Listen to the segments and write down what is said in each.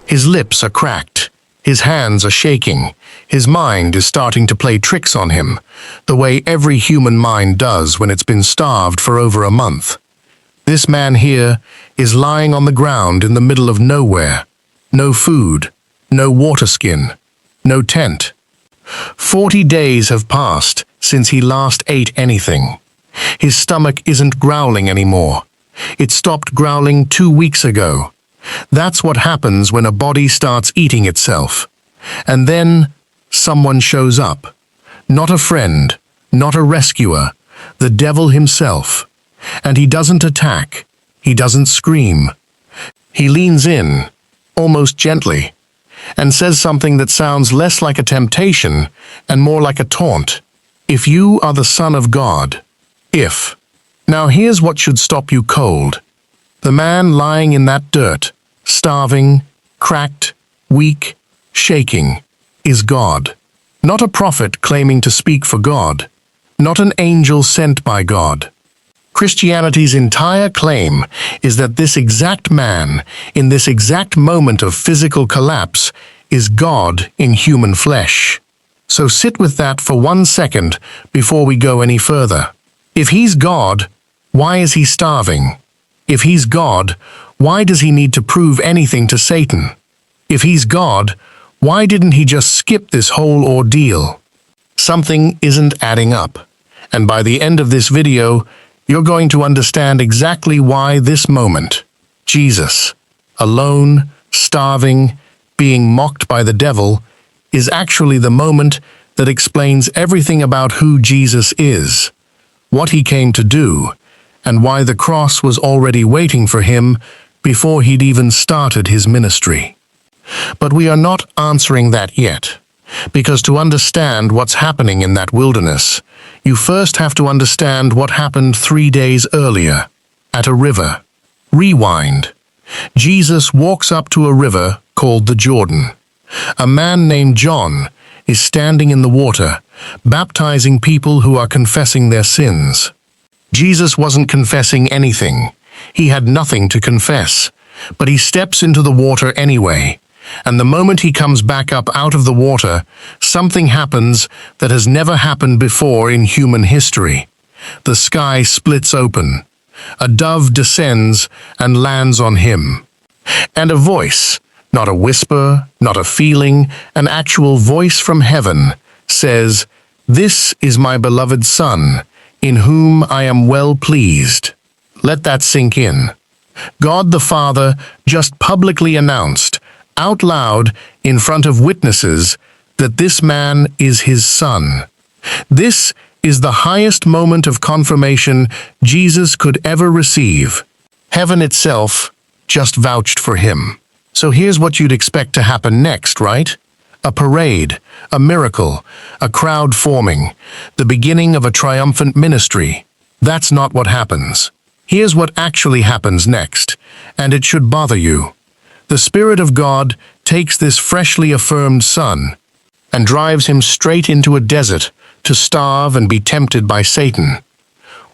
His lips are cracked. His hands are shaking. His mind is starting to play tricks on him, the way every human mind does when it's been starved for over a month. This man here is lying on the ground in the middle of nowhere. No food, no water skin, no tent. 40 days have passed since he last ate anything. His stomach isn't growling anymore. It stopped growling 2 weeks ago. That's what happens when a body starts eating itself. And then someone shows up. Not a friend, not a rescuer, the devil himself. And he doesn't attack. He doesn't scream. He leans in, almost gently, and says something that sounds less like a temptation and more like a taunt. If you are the Son of God, if. Now here's what should stop you cold. The man lying in that dirt, starving, cracked, weak, shaking, is God. Not a prophet claiming to speak for God. Not an angel sent by God. Christianity's entire claim is that this exact man, in this exact moment of physical collapse, is God in human flesh. So sit with that for 1 second before we go any further. If he's God, why is he starving? If he's God, why does he need to prove anything to Satan? If he's God, why didn't he just skip this whole ordeal? Something isn't adding up, and by the end of this video, you're going to understand exactly why this moment, Jesus, alone, starving, being mocked by the devil, is actually the moment that explains everything about who Jesus is, what he came to do, and why the cross was already waiting for him before he'd even started his ministry. But we are not answering that yet, because to understand what's happening in that wilderness, you first have to understand what happened 3 days earlier, at a river. Rewind. Jesus walks up to a river called the Jordan. A man named John is standing in the water, baptizing people who are confessing their sins. Jesus wasn't confessing anything. He had nothing to confess, but he steps into the water anyway. And the moment he comes back up out of the water, something happens that has never happened before in human history. The sky splits open. A dove descends and lands on him. And a voice, not a whisper, not a feeling, an actual voice from heaven, says, "This is my beloved Son, in whom I am well pleased." Let that sink in. God the Father just publicly announced, out loud, in front of witnesses, that this man is his Son. This is the highest moment of confirmation Jesus could ever receive. Heaven itself just vouched for him. So here's what you'd expect to happen next, right? A parade, a miracle, a crowd forming, the beginning of a triumphant ministry. That's not what happens. Here's what actually happens next, and it should bother you. The Spirit of God takes this freshly affirmed Son and drives him straight into a desert to starve and be tempted by Satan.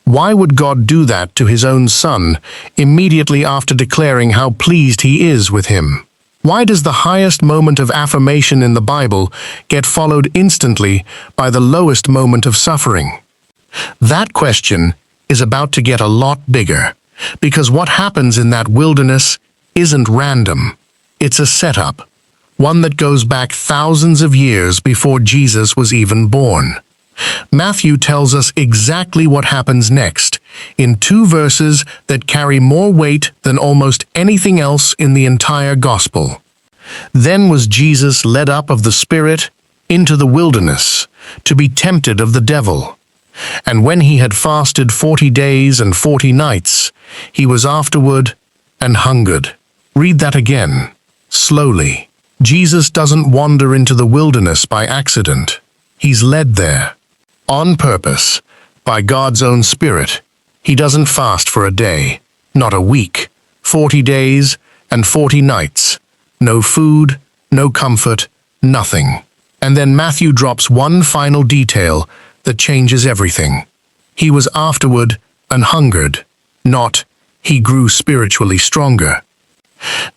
Why would God do that to his own Son immediately after declaring how pleased he is with him? Why does the highest moment of affirmation in the Bible get followed instantly by the lowest moment of suffering? That question is about to get a lot bigger, because what happens in that wilderness isn't random. It's a setup, one that goes back thousands of years before Jesus was even born. Matthew tells us exactly what happens next, in 2 verses that carry more weight than almost anything else in the entire Gospel. Then was Jesus led up of the Spirit into the wilderness, to be tempted of the devil. And when he had fasted 40 days and 40 nights, he was afterward and hungered. Read that again, slowly. Jesus doesn't wander into the wilderness by accident. He's led there, on purpose, by God's own Spirit. He doesn't fast for a day, not a week, 40 days and 40 nights. No food, no comfort, nothing. And then Matthew drops one final detail that changes everything. He was afterward and hungered, not he grew spiritually stronger.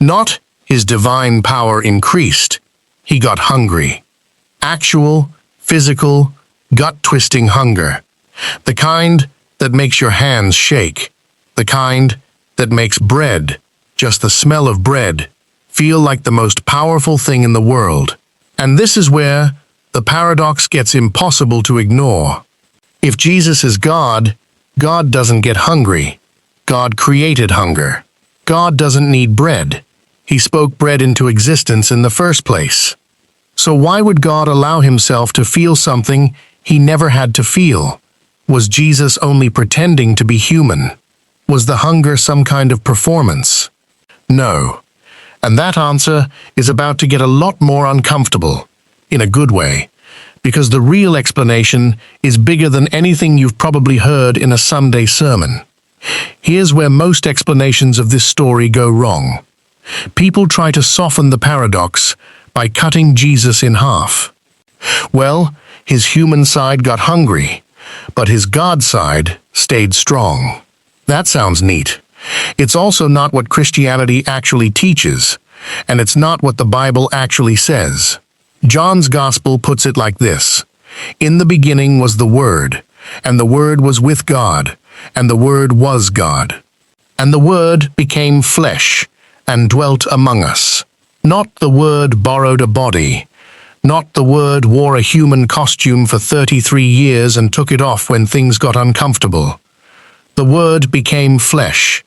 Not His divine power increased. He got hungry. Actual, physical, gut-twisting hunger. The kind that makes your hands shake. The kind that makes bread, just the smell of bread, feel like the most powerful thing in the world. And this is where the paradox gets impossible to ignore. If Jesus is God, God doesn't get hungry. God created hunger. God doesn't need bread. He spoke bread into existence in the first place. So why would God allow himself to feel something he never had to feel? Was Jesus only pretending to be human? Was the hunger some kind of performance? No. And that answer is about to get a lot more uncomfortable, in a good way, because the real explanation is bigger than anything you've probably heard in a Sunday sermon. Here's where most explanations of this story go wrong. People try to soften the paradox by cutting Jesus in half. Well, his human side got hungry, but his God side stayed strong. That sounds neat. It's also not what Christianity actually teaches, and it's not what the Bible actually says. John's Gospel puts it like this: "In the beginning was the Word, and the Word was with God, and the Word was God. And the Word became flesh, and dwelt among us." Not the Word borrowed a body. Not the Word wore a human costume for 33 years and took it off when things got uncomfortable. The Word became flesh.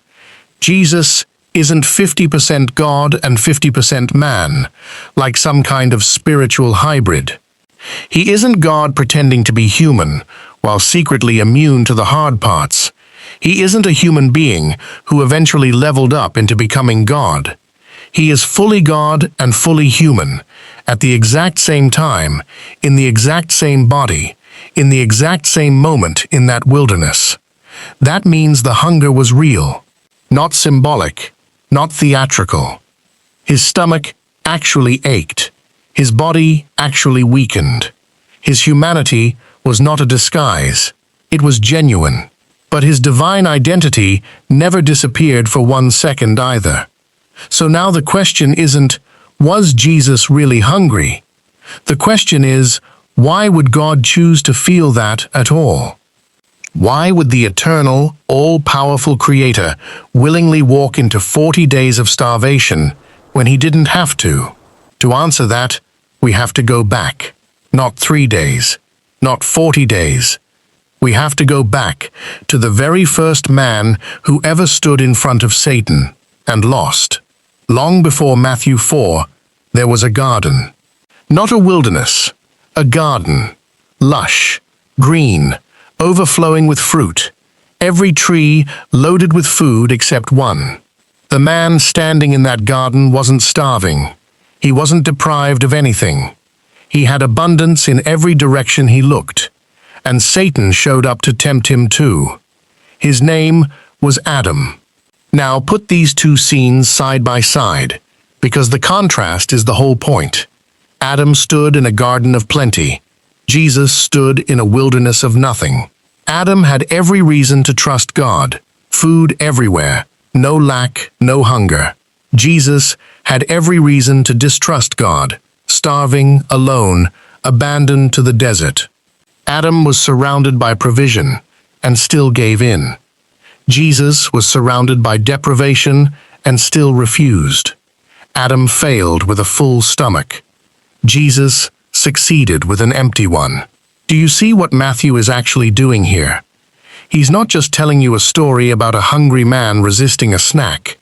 Jesus isn't 50% God and 50% man, like some kind of spiritual hybrid. He isn't God pretending to be human, while secretly immune to the hard parts. He isn't a human being who eventually leveled up into becoming God. He is fully God and fully human, at the exact same time, in the exact same body, in the exact same moment in that wilderness. That means the hunger was real, not symbolic, not theatrical. His stomach actually ached. His body actually weakened. His humanity was not a disguise. It was genuine. But his divine identity never disappeared for 1 second either. So now the question isn't, was Jesus really hungry? The question is, why would God choose to feel that at all? Why would the eternal, all-powerful Creator willingly walk into 40 days of starvation when he didn't have to? To answer that, we have to go back. Not 3 days, not 40 days. We have to go back to the very first man who ever stood in front of Satan and lost. Long before Matthew 4, there was a garden. Not a wilderness, a garden. Lush, green, overflowing with fruit. Every tree loaded with food except one. The man standing in that garden wasn't starving. He wasn't deprived of anything. He had abundance in every direction he looked. And Satan showed up to tempt him too. His name was Adam. Now put these two scenes side by side, because the contrast is the whole point. Adam stood in a garden of plenty. Jesus stood in a wilderness of nothing. Adam had every reason to trust God. Food everywhere, no lack, no hunger. Jesus had every reason to distrust God, starving, alone, abandoned to the desert. Adam was surrounded by provision and still gave in. Jesus was surrounded by deprivation and still refused. Adam failed with a full stomach. Jesus succeeded with an empty one. Do you see what Matthew is actually doing here? He's not just telling you a story about a hungry man resisting a snack.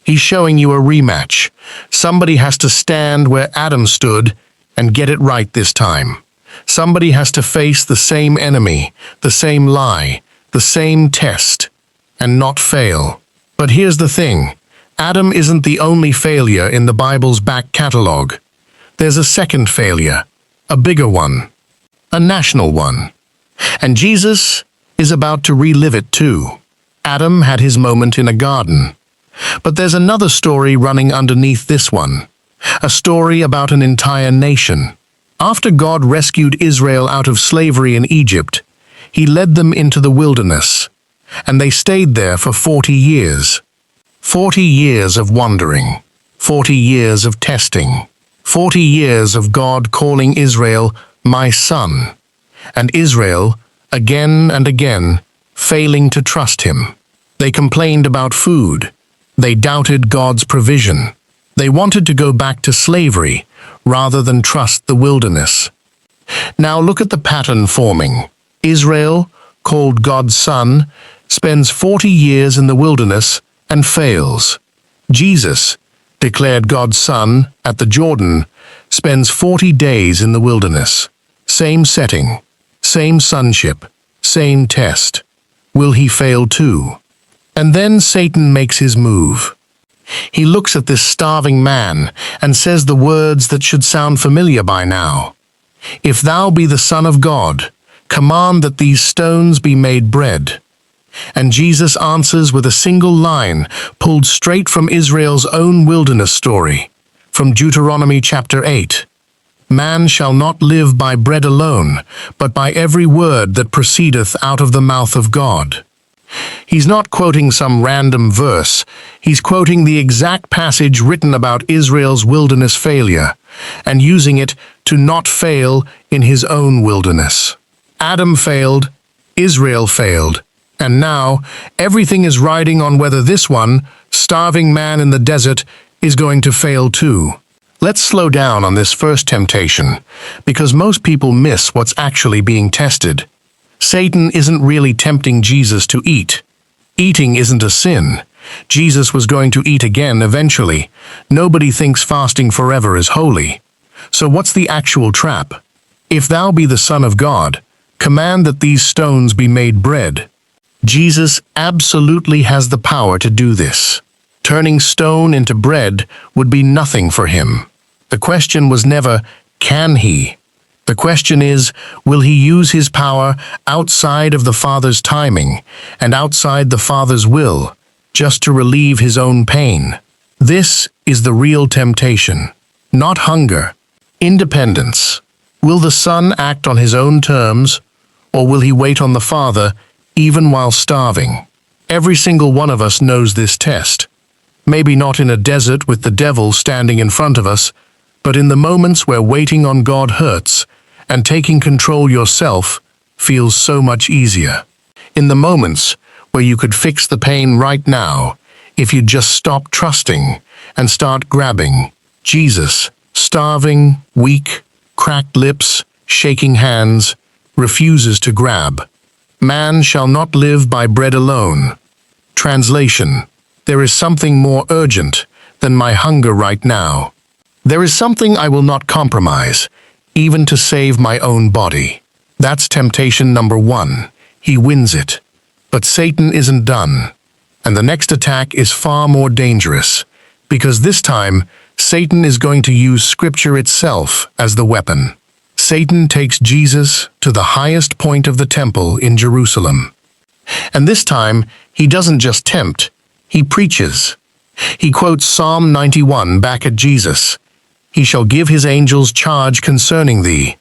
He's showing you a rematch. Somebody has to stand where Adam stood and get it right this time. Somebody has to face the same enemy, the same lie, the same test, and not fail. But here's the thing. Adam isn't the only failure in the Bible's back catalog. There's a second failure, a bigger one, a national one. And Jesus is about to relive it too. Adam had his moment in a garden. But there's another story running underneath this one, a story about an entire nation. After God rescued Israel out of slavery in Egypt, he led them into the wilderness, and they stayed there for 40 years. 40 years of wandering. 40 years of testing. 40 years of God calling Israel, my son, and Israel, again and again, failing to trust him. They complained about food. They doubted God's provision. They wanted to go back to slavery rather than trust the wilderness. Now look at the pattern forming. Israel, called God's son, spends 40 years in the wilderness and fails. Jesus, declared God's son at the Jordan, spends 40 days in the wilderness. Same setting, same sonship, same test. Will he fail too? And then Satan makes his move. He looks at this starving man and says the words that should sound familiar by now. If thou be the Son of God, command that these stones be made bread. And Jesus answers with a single line pulled straight from Israel's own wilderness story, from Deuteronomy chapter 8. Man shall not live by bread alone, but by every word that proceedeth out of the mouth of God. He's not quoting some random verse. He's quoting the exact passage written about Israel's wilderness failure, and using it to not fail in his own wilderness. Adam failed, Israel failed, and now everything is riding on whether this one, starving man in the desert, is going to fail too. Let's slow down on this first temptation, because most people miss what's actually being tested. Satan isn't really tempting Jesus to eat. Eating isn't a sin. Jesus was going to eat again eventually. Nobody thinks fasting forever is holy. So what's the actual trap? If thou be the Son of God, command that these stones be made bread. Jesus absolutely has the power to do this. Turning stone into bread would be nothing for him. The question was never, can he? The question is, will he use his power outside of the Father's timing and outside the Father's will, just to relieve his own pain? This is the real temptation, not hunger, independence. Will the Son act on his own terms, or will he wait on the Father even while starving? Every single one of us knows this test. Maybe not in a desert with the devil standing in front of us, but in the moments where waiting on God hurts and taking control yourself feels so much easier. In the moments where you could fix the pain right now if you just stop trusting and start grabbing. Jesus, starving, weak, cracked lips, shaking hands, refuses to grab. Man shall not live by bread alone. Translation: there is something more urgent than my hunger right now. There is something I will not compromise, even to save my own body. That's temptation number 1. He wins it. But Satan isn't done. And the next attack is far more dangerous, because this time, Satan is going to use Scripture itself as the weapon. Satan takes Jesus to the highest point of the temple in Jerusalem. And this time, he doesn't just tempt, he preaches. He quotes Psalm 91 back at Jesus. He shall give his angels charge concerning thee,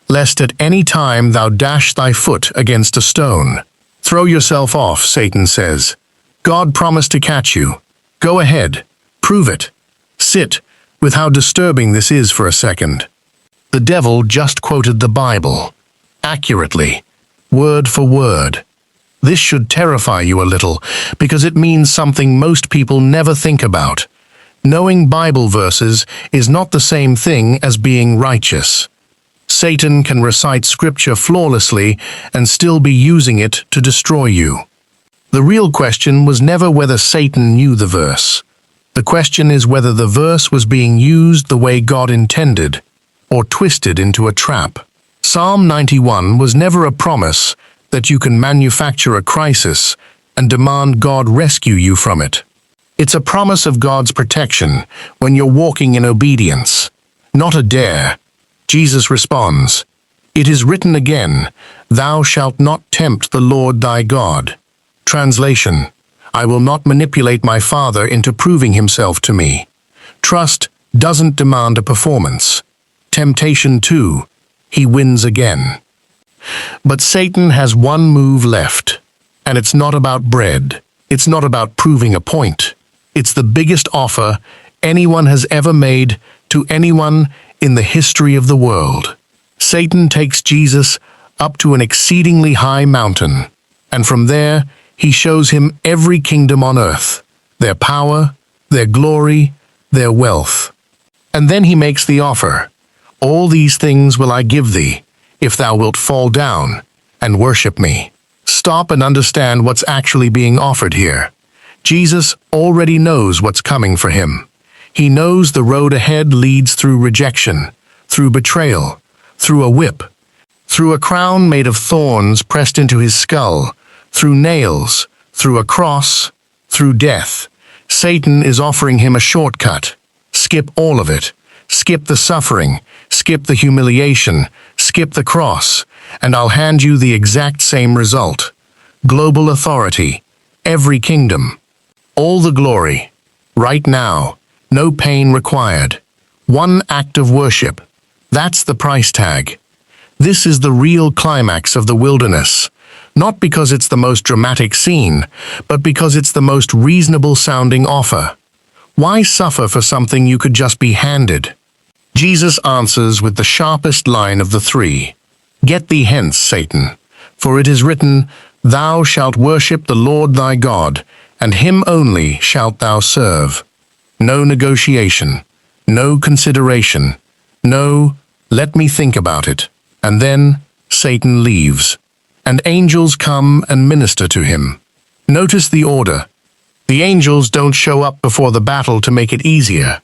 lest at any time thou dash thy foot against a stone. Throw yourself off, Satan says. God promised to catch you. Go ahead, prove it. Sit with how disturbing this is for a second. The devil just quoted the Bible, accurately, word for word. This should terrify you a little, because it means something most people never think about. Knowing Bible verses is not the same thing as being righteous. Satan can recite Scripture flawlessly and still be using it to destroy you. The real question was never whether Satan knew the verse. The question is whether the verse was being used the way God intended, or twisted into a trap. Psalm 91 was never a promise that you can manufacture a crisis and demand God rescue you from it. It's a promise of God's protection when you're walking in obedience, not a dare. Jesus responds, "It is written again, thou shalt not tempt the Lord thy God." Translation: I will not manipulate my Father into proving himself to me. Trust doesn't demand a performance. Temptation 2, he wins again. But Satan has one move left, and it's not about bread. It's not about proving a point. It's the biggest offer anyone has ever made to anyone in the history of the world. Satan takes Jesus up to an exceedingly high mountain, and from there he shows him every kingdom on earth, their power, their glory, their wealth. And then he makes the offer, "All these things will I give thee, if thou wilt fall down and worship me." Stop and understand what's actually being offered here. Jesus already knows what's coming for him. He knows the road ahead leads through rejection, through betrayal, through a whip, through a crown made of thorns pressed into his skull, through nails, through a cross, through death. Satan is offering him a shortcut. Skip all of it. Skip the suffering, skip the humiliation, skip the cross, and I'll hand you the exact same result. Global authority, every kingdom, all the glory, right now, no pain required. One act of worship. That's the price tag. This is the real climax of the wilderness, not because it's the most dramatic scene, but because it's the most reasonable-sounding offer. Why suffer for something you could just be handed? Jesus answers with the sharpest line of the three. "Get thee hence, Satan, for it is written, Thou shalt worship the Lord thy God, and him only shalt thou serve." No negotiation, no consideration, no, "let me think about it." And then Satan leaves, and angels come and minister to him. Notice the order. The angels don't show up before the battle to make it easier.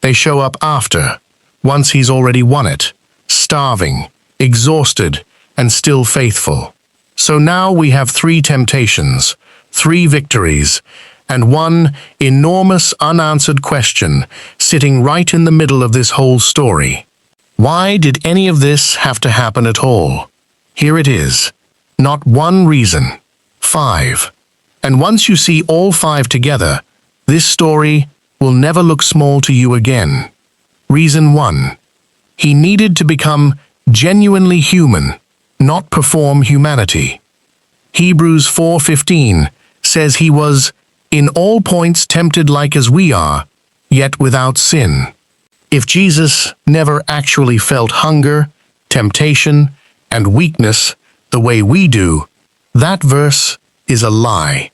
They show up after, once he's already won it, starving, exhausted, and still faithful. So now we have 3 temptations, 3 victories, and one enormous unanswered question sitting right in the middle of this whole story. Why did any of this have to happen at all? Here it is. Not one reason. 5. And once you see all 5 together, this story will never look small to you again. Reason 1. He needed to become genuinely human, not perform humanity. Hebrews 4:15 says he was in all points tempted like as we are, yet without sin. If Jesus never actually felt hunger, temptation, and weakness the way we do, that verse is a lie.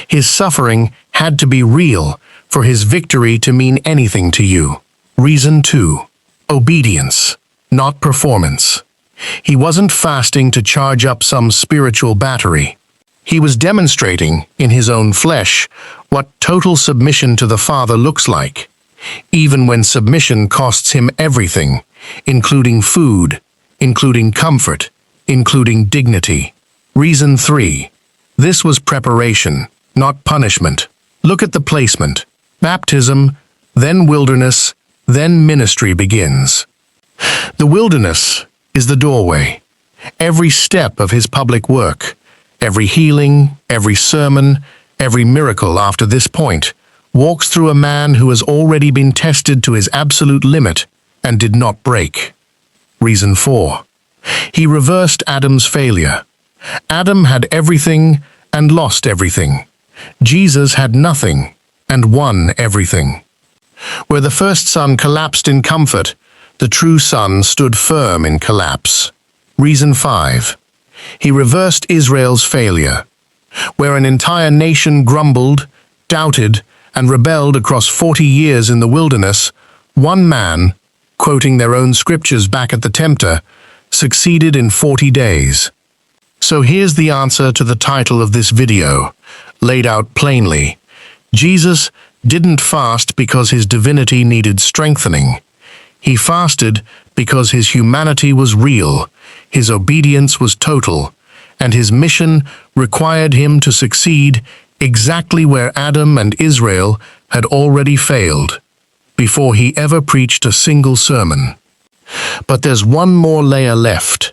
His suffering had to be real for his victory to mean anything to you. Reason 2. Obedience, not performance. He wasn't fasting to charge up some spiritual battery. He was demonstrating, in his own flesh, what total submission to the Father looks like, even when submission costs him everything, including food, including comfort, including dignity. Reason 3. This was preparation, not punishment. Look at the placement. Baptism, then wilderness, then ministry begins. The wilderness is the doorway. Every step of his public work, every healing, every sermon, every miracle after this point, walks through a man who has already been tested to his absolute limit and did not break. Reason 4. He reversed Adam's failure. Adam had everything and lost everything. Jesus had nothing and won everything. Where the first son collapsed in comfort, the true son stood firm in collapse. Reason 5. He reversed Israel's failure. Where an entire nation grumbled, doubted, and rebelled across 40 years in the wilderness, one man, quoting their own scriptures back at the Tempter, succeeded in 40 days. So here's the answer to the title of this video, laid out plainly. Jesus didn't fast because his divinity needed strengthening. He fasted because his humanity was real, his obedience was total, and his mission required him to succeed exactly where Adam and Israel had already failed, before he ever preached a single sermon. But there's one more layer left,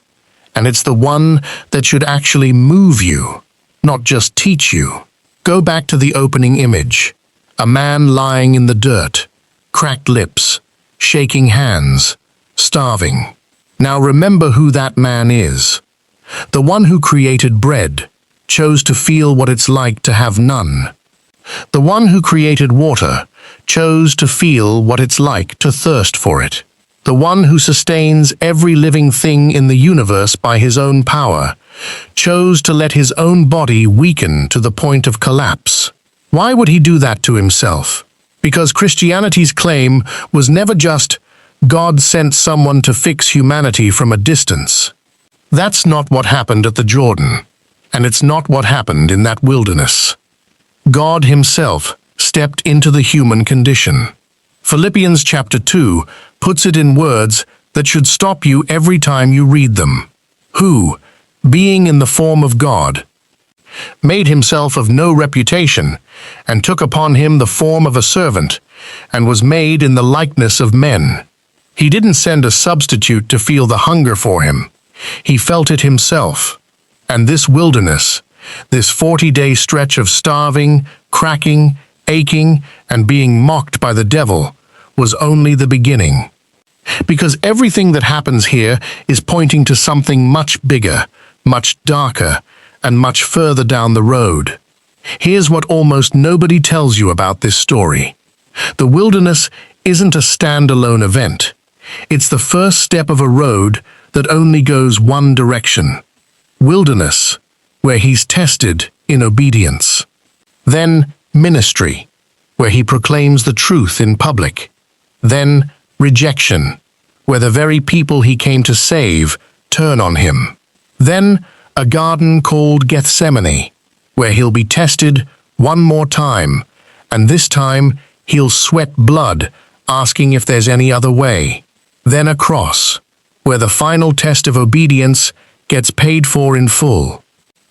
and it's the one that should actually move you, not just teach you. Go back to the opening image. A man lying in the dirt, cracked lips, shaking hands, starving. Now remember who that man is. The one who created bread chose to feel what it's like to have none. The one who created water chose to feel what it's like to thirst for it. The one who sustains every living thing in the universe by his own power, chose to let his own body weaken to the point of collapse. Why would he do that to himself? Because Christianity's claim was never just, God sent someone to fix humanity from a distance. That's not what happened at the Jordan, and it's not what happened in that wilderness. God himself stepped into the human condition. Philippians chapter 2 puts it in words that should stop you every time you read them. Who, being in the form of God, made himself of no reputation, and took upon him the form of a servant, and was made in the likeness of men. He didn't send a substitute to feel the hunger for him. He felt it himself. And this wilderness, this 40-day stretch of starving, cracking, aching, and being mocked by the devil, was only the beginning. Because everything that happens here is pointing to something much bigger, much darker, and much further down the road. Here's what almost nobody tells you about this story. The wilderness isn't a standalone event. It's the first step of a road that only goes one direction. Wilderness, where he's tested in obedience. Then ministry, where he proclaims the truth in public. Then rejection, where the very people he came to save turn on him. Then a garden called Gethsemane, where he'll be tested one more time, and this time he'll sweat blood, asking if there's any other way. Then a cross, where the final test of obedience gets paid for in full.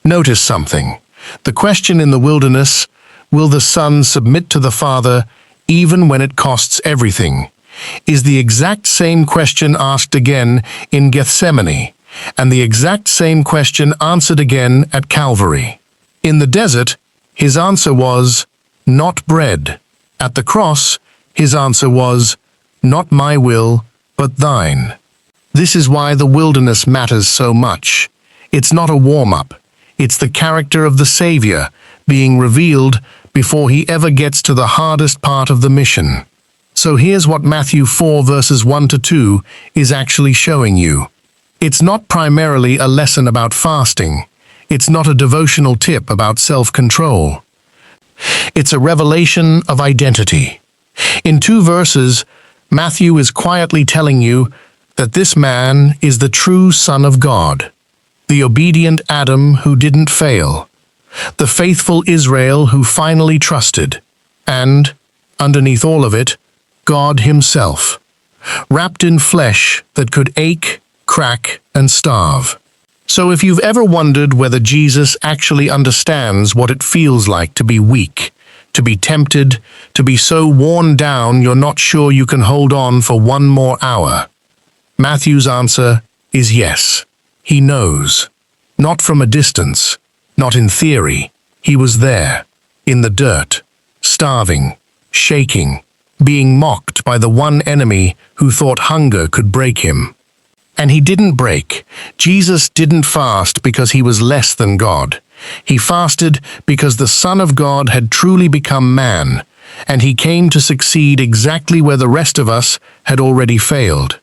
Notice something. The question in the wilderness, will the Son submit to the Father even when it costs everything, is the exact same question asked again in Gethsemane, and the exact same question answered again at Calvary. In the desert, his answer was, not bread. At the cross, his answer was, not my will, but thine. This is why the wilderness matters so much. It's not a warm-up. It's the character of the Savior being revealed before he ever gets to the hardest part of the mission. So here's what Matthew 4 verses 1 to 2 is actually showing you. It's not primarily a lesson about fasting. It's not a devotional tip about self-control. It's a revelation of identity. In 2 verses, Matthew is quietly telling you that this man is the true Son of God, the obedient Adam who didn't fail, the faithful Israel who finally trusted, and, underneath all of it, God himself, wrapped in flesh that could ache, crack, and starve. So if you've ever wondered whether Jesus actually understands what it feels like to be weak, to be tempted, to be so worn down you're not sure you can hold on for one more hour, Matthew's answer is yes. He knows. Not from a distance, not in theory. He was there, in the dirt, starving, shaking, being mocked by the one enemy who thought hunger could break him. And he didn't break. Jesus didn't fast because he was less than God. He fasted because the Son of God had truly become man, and he came to succeed exactly where the rest of us had already failed.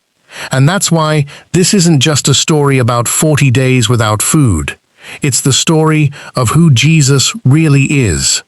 And that's why this isn't just a story about 40 days without food. It's the story of who Jesus really is.